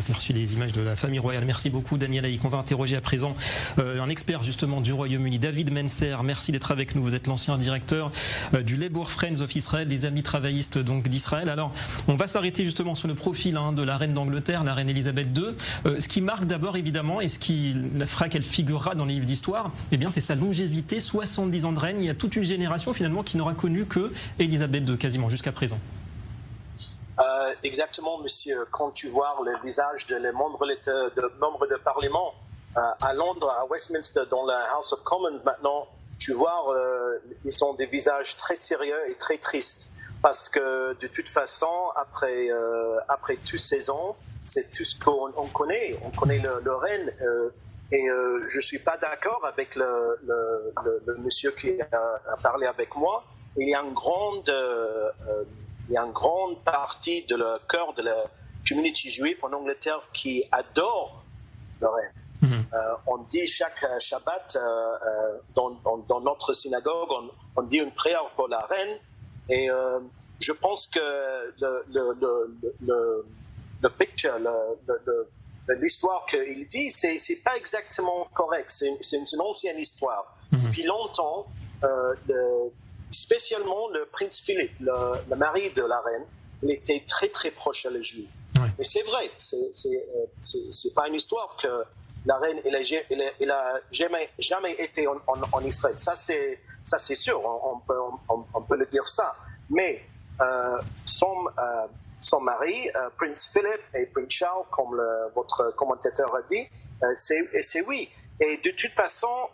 aperçu des images de la famille royale. Merci beaucoup Daniel Haïk. On va interroger à présent un expert justement du Royaume-Uni, David Menser. Merci d'être avec nous. Vous êtes l'ancien directeur du Labour Friends of Israel, les amis travaillistes donc d'Israël. Alors, on va s'arrêter justement sur le profil de la reine d'Angleterre, la reine Elisabeth II. Ce qui marque d'abord évidemment et ce qui fera qu'elle figurera dans les livres d'histoire, eh bien c'est sa longévité, 70 ans de règne. Il y a toute une génération finalement qui n'aura connu que Elisabeth II quasiment jusqu'à présent. Exactement, monsieur. Quand tu vois le visage des membres de Parlement à Londres, à Westminster, dans la House of Commons maintenant, tu vois, ils ont des visages très sérieux et très tristes. Parce que de toute façon, après tous ces ans, c'est tout ce qu'on connaît. On connaît le règne. Et je ne suis pas d'accord avec le monsieur qui a parlé avec moi. Il y a une grande partie de le cœur de la communauté juive en Angleterre qui adore le règne. On dit chaque Shabbat dans notre synagogue, on dit une prière pour la reine. Et je pense que le picture, l'histoire qu'il dit, c'est pas exactement correct. C'est une ancienne histoire. Depuis longtemps, spécialement le prince Philippe, le mari de la reine, il était très très proche à les Juifs. Mais c'est vrai, c'est pas une histoire que la reine elle a jamais été en Israël. Ça c'est sûr, on peut le dire ça. Mais son mari, Prince Philip et Prince Charles, comme votre commentateur a dit, c'est oui. Et de toute façon,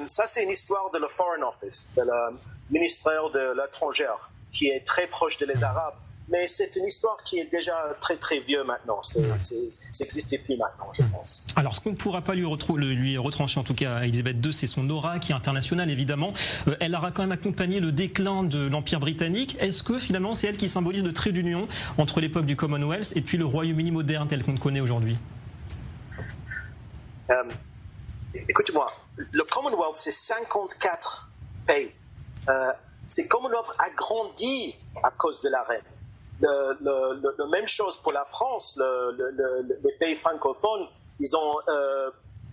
ça c'est une histoire de le Foreign Office, de le ministère de l'étranger, qui est très proche des Arabes. Mais c'est une histoire qui est déjà très très vieux maintenant. Ça n'existe plus maintenant, je pense. Alors, ce qu'on ne pourra pas lui retrancher, en tout cas à Elisabeth II, c'est son aura qui est internationale, évidemment. Elle aura quand même accompagné le déclin de l'Empire britannique. Est-ce que finalement, c'est elle qui symbolise le trait d'union entre l'époque du Commonwealth et puis le Royaume-Uni moderne tel qu'on le connaît aujourd'hui? Écoute-moi, le Commonwealth, c'est 54 pays. C'est Commonwealth a grandi à cause de la reine. La même chose pour la France, les pays francophones, ils ont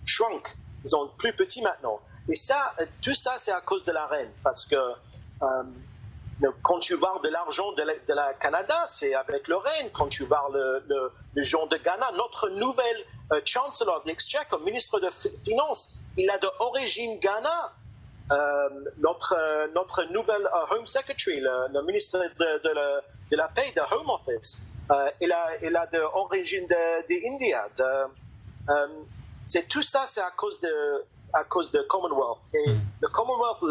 shrunk, ils sont plus petits maintenant. Et ça, tout ça, c'est à cause de la reine, parce que quand tu vois de l'argent de la Canada, c'est avec le reine. Quand tu vois le genre de Ghana, notre nouvelle Chancellor de l'Exchequer, ministre de Finances, il a d'origine Ghana. Notre nouvelle Home Secretary, le ministre de la paix, de Home Office, il a d'origine d'India. C'est tout ça, c'est à cause de Commonwealth. Et le Commonwealth,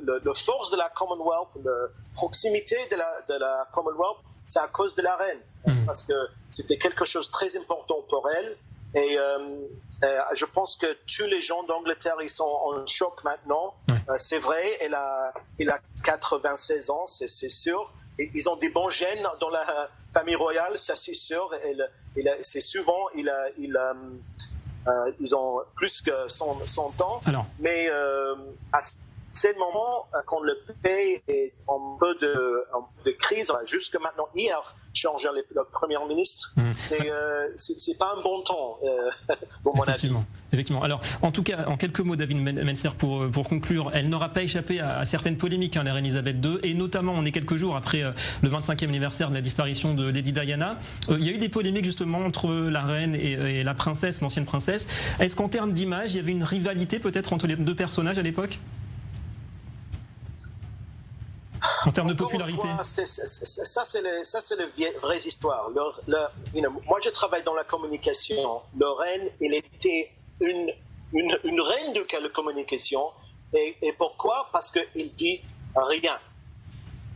la force de la Commonwealth, la proximité de la Commonwealth, c'est à cause de la reine, parce que c'était quelque chose de très important pour elle. Et je pense que tous les gens d'Angleterre, ils sont en choc maintenant. C'est vrai, elle a 96 ans, c'est sûr. Et ils ont des bons gènes dans la famille royale, ça c'est sûr. C'est souvent, ils ont plus que 100 ans. Alors. Mais à ce moment, quand le pays est en peu de crise, jusque maintenant, hier, changer le Premier ministre, c'est pas un bon temps, pour mon avis. Effectivement. Alors, en tout cas, en quelques mots, David Menser, pour conclure, elle n'aura pas échappé à certaines polémiques, la reine Elisabeth II, et notamment, on est quelques jours après le 25e anniversaire de la disparition de Lady Diana. Il y a eu des polémiques justement entre la reine et la princesse, l'ancienne princesse. Est-ce qu'en termes d'image, il y avait une rivalité peut-être entre les deux personnages à l'époque ? En termes de popularité. Ça, c'est la vraie histoire. Moi, je travaille dans la communication. Le reine, il était une reine de la communication. Et pourquoi? Parce qu'il dit rien.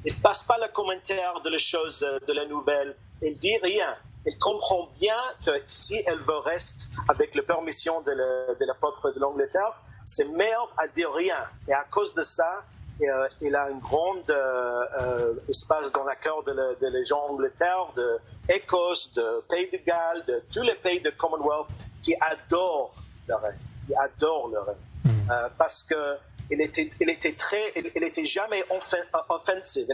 Il ne passe pas le commentaire de la chose, de la nouvelle. Il dit rien. Il comprend bien que si elle veut rester avec la permission de la peuple de l'Angleterre, c'est meilleur à dire rien. Et à cause de ça, il a un grand espace dans le cœur de les gens d'Angleterre, d'Écosse, de Pays de Galles, de tous les pays de Commonwealth qui adorent le règne. Ils adorent le règne. Parce que il était jamais offensif.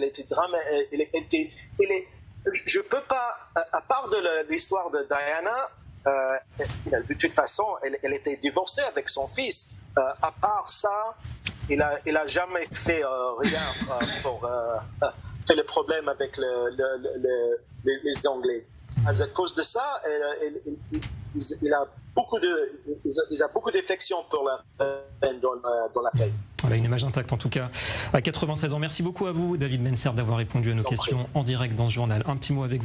Je peux pas, à part de l'histoire de Diana, de toute façon, elle était divorcée avec son fils. À part ça, il a jamais fait rien pour faire le problème avec les Anglais. À cause de ça, il a beaucoup d'affection pour la reine dans la paix. Voilà, une image intacte en tout cas à 96 ans. Merci beaucoup à vous, David Menser, d'avoir répondu à nos questions en direct dans ce journal. Un petit mot avec vous.